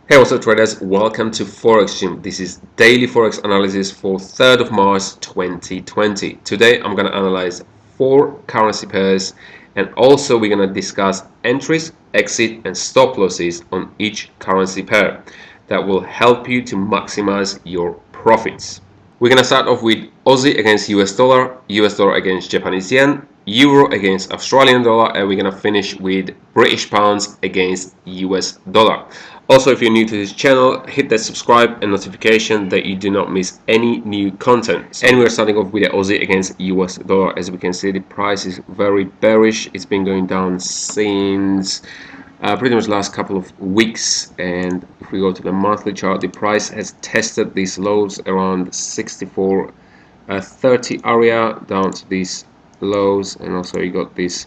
Hey, what's up traders? Welcome to Forex Gym. This is daily Forex analysis for 3rd of March 2020. Today I'm going to analyze 4 currency pairs, and also we're going to discuss entries, exit and stop losses on each currency pair that will help you to maximize your profits. We're going to start off with Aussie against US dollar against Japanese yen, Euro against Australian dollar, and we're going to finish with British pounds against US dollar. Also, if you're new to this channel, hit that subscribe and notification that you do not miss any new content. And we're starting off with the Aussie against US dollar. As we can see, the price is very bearish. It's been going down since pretty much last couple of weeks, and if we go to the monthly chart, the price has tested these lows around 64.30 area down to these lows, and also you got these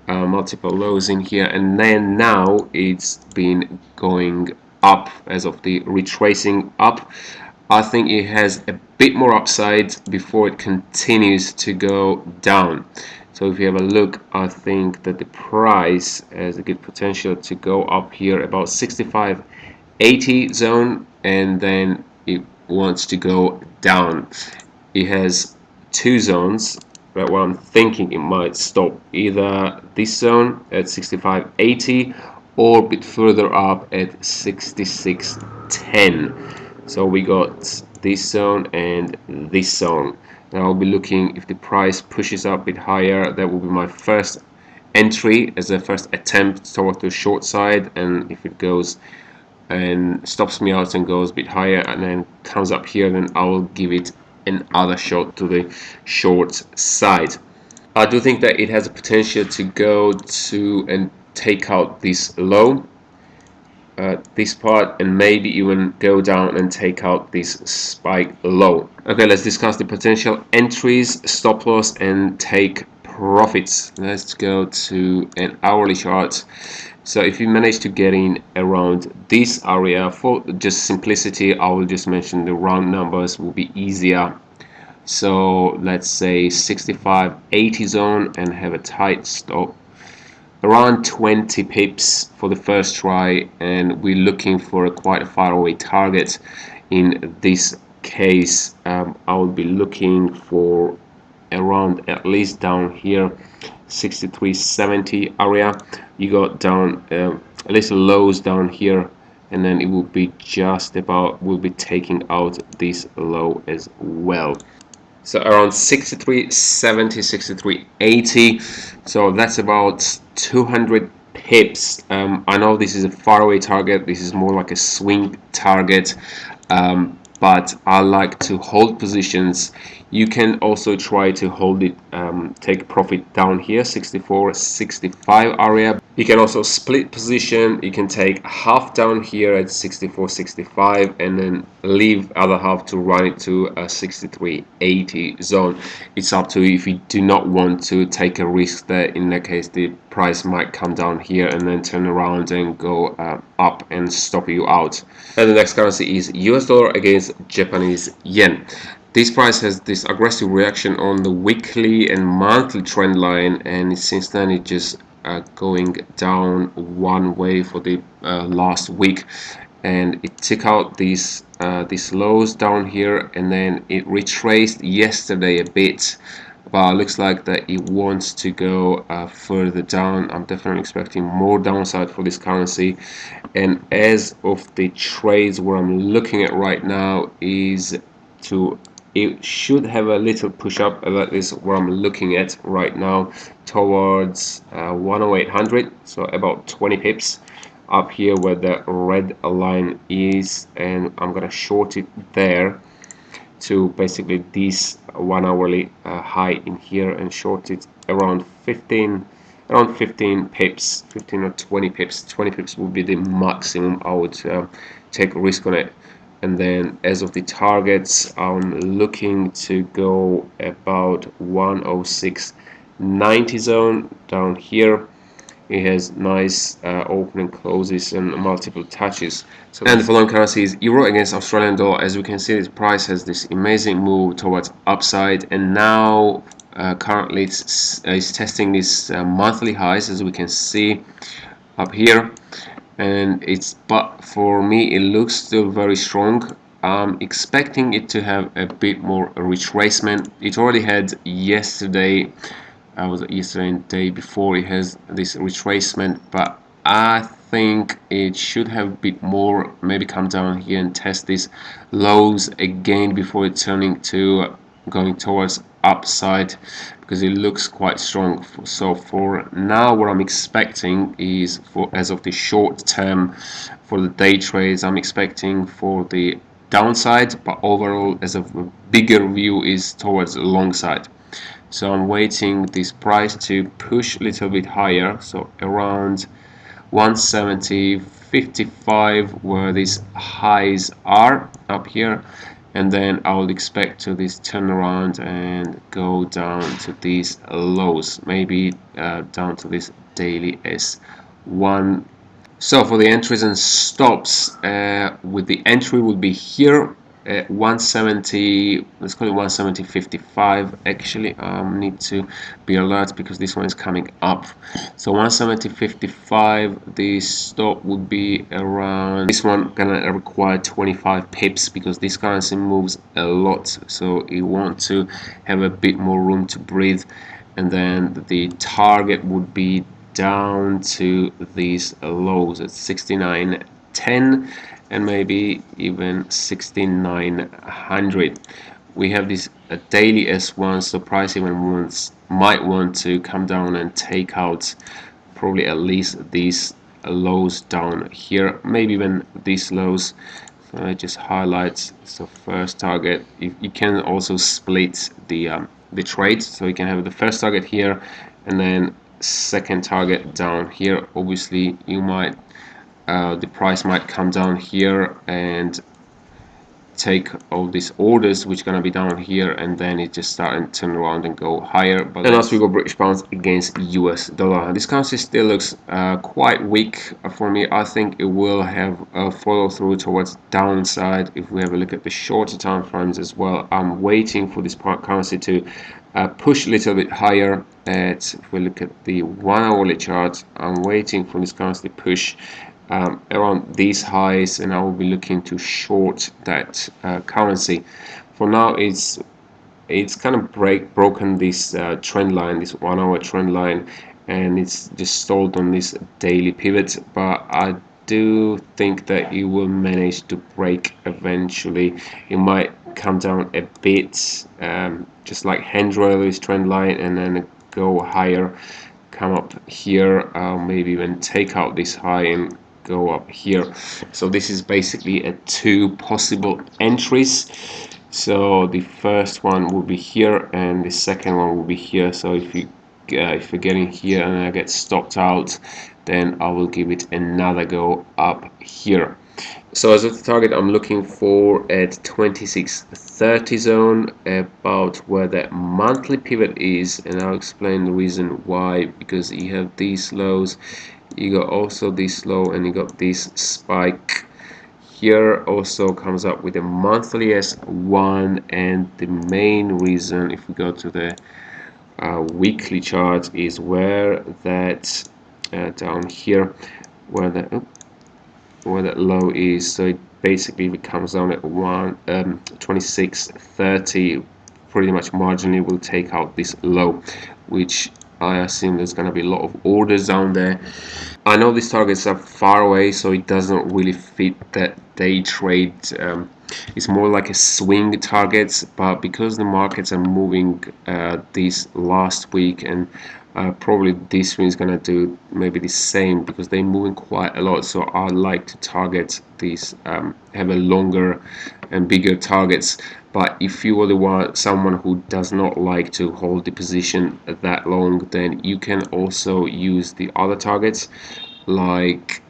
multiple lows in here, and then now it's been going up as of the retracing up. I think it has a bit more upside before it continues to go down. So if you have a look, I think that the price has a good potential to go up here about 65.80 zone, and then it wants to go down. It has two zones, but what I'm thinking it might stop either this zone at 65.80 or a bit further up at 66.10. So we got this zone and this zone. Now I'll be looking if the price pushes up a bit higher. That will be my first entry as a first attempt towards the short side, and if it goes and stops me out and goes a bit higher and then comes up here, then I will give it another shot to the short side. I do think that it has a potential to go to and take out this low, this part, and maybe even go down and take out this spike low. Okay, let's discuss the potential entries, stop loss and take profits. Let's go to an hourly chart. So if you manage to get in around this area, for just simplicity, I will just mention the round numbers will be easier. So let's say 65.80 zone and have a tight stop around 20 pips for the first try, and we're looking for a quite a far away target. In this case, I will be looking for around at least down here 63.70 area. You got down a little lows down here, and then it will be just about, we'll be taking out this low as well. So around 63.70, 63.80. So that's about 200 pips. I know this is a faraway target. This is more like a swing target. But I like to hold positions. You can also try to hold it, take profit down here, 64.65 area. You can also split position. You can take half down here at 64.65 and then leave other half to run it to a 63.80 zone. It's up to you if you do not want to take a risk that in that case the price might come down here and then turn around and go up and stop you out. And the next currency is US dollar against Japanese yen. This price has this aggressive reaction on the weekly and monthly trend line, and since then it just going down one way for the last week, and it took out these lows down here, and then it retraced yesterday a bit, but it looks like that it wants to go further down. I'm definitely expecting more downside for this currency, and as of the trades where I'm looking at right now is to, it should have a little push up. That is where I'm looking at right now, towards 10800, so about 20 pips up here where the red line is, and I'm gonna short it there to basically this 1 hourly high in here and short it around 15 pips, 15 or 20 pips. 20 pips would be the maximum I would take a risk on it. And then as of the targets, I'm looking to go about 106.90 zone down here. It has nice opening closes and multiple touches. So, and the following currency is Euro against Australian dollar. As we can see, this price has this amazing move towards upside, and now currently it's testing these monthly highs, as we can see up here. and but for me it looks still very strong. I'm expecting it to have a bit more retracement. It already had yesterday, was it yesterday and the day before, it has this retracement, but I think it should have a bit more, maybe come down here and test these lows again before it turning to going towards upside, because it looks quite strong. So for now, what I'm expecting is, for as of the short term, for the day trades, I'm expecting for the downside, but overall as a bigger view is towards the long side. So I'm waiting this price to push a little bit higher, so around 170.55 where these highs are up here, and then I would expect to this turn around and go down to these lows, maybe down to this daily S1. So for the entries and stops, with the entry would be here at 170, let's call it 170.55. Actually, need to be alert because this one is coming up. So 170.55, the stop would be around, this one gonna require 25 pips because this currency moves a lot, so you want to have a bit more room to breathe. And then the target would be down to these lows at 69.10 and maybe even 6900. We have this daily S1, so price even might want to come down and take out probably at least these lows down here, maybe even these lows. So I just highlight, so first target. You can also split the trade, so you can have the first target here and then second target down here. Obviously you might the price might come down here and take all these orders which are going to be down here, and then it just start and turn around and go higher. But then as we go British pounds against US dollar, this currency still looks quite weak for me. I think it will have a follow through towards downside. If we have a look at the shorter time frames as well, I'm waiting for this currency to push a little bit higher. If we look at the 1 hourly chart, I'm waiting for this currency to push around these highs, and I will be looking to short that currency. For now, it's kind of broken this trend line, this 1 hour trend line, and it's just stalled on this daily pivot. But I do think that it will manage to break eventually. It might come down a bit, just like handrail this trend line, and then go higher, come up here, maybe even take out this high and go up here. So this is basically a two possible entries. So the first one will be here and the second one will be here. So if you're getting here and I get stopped out, then I will give it another go up here. So as of the target, I'm looking for at 2630 zone, about where that monthly pivot is, and I'll explain the reason why. Because you have these lows, you got also this low, and you got this spike here. Also comes up with a monthly S1, and the main reason, if we go to the weekly chart, is where that down here, where that low is. So it basically comes down at 2630, pretty much marginally will take out this low, which I assume there's going to be a lot of orders down there. I know these targets are far away, so it doesn't really fit that day trade. It's more like a swing targets, but because the markets are moving this last week, and probably this one is gonna do maybe the same because they're moving quite a lot. So I like to target these, have a longer and bigger targets. But if you are the one, someone who does not like to hold the position that long, then you can also use the other targets, like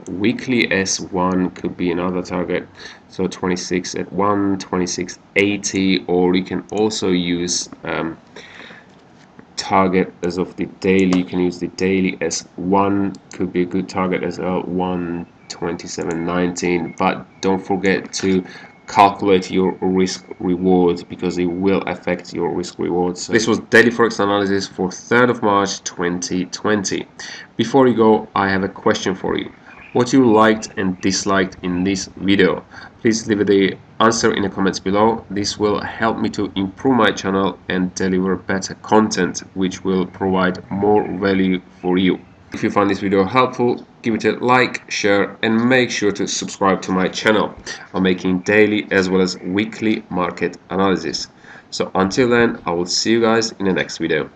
weekly S1 could be another target. So 26 at 1, 26.80, or you can also use target as of the daily. You can use the daily S1, could be a good target as well, 127.19. But don't forget to calculate your risk reward, because it will affect your risk rewards. So this was daily forex analysis for 3rd of March 2020. Before you go, I have a question for you. what you liked and disliked in this video. Please leave the answer in the comments below. This will help me to improve my channel and deliver better content which will provide more value for you. If you find this video helpful, give it a like, share, and make sure to subscribe to my channel. I'm making daily as well as weekly market analysis. So until then, I will see you guys in the next video.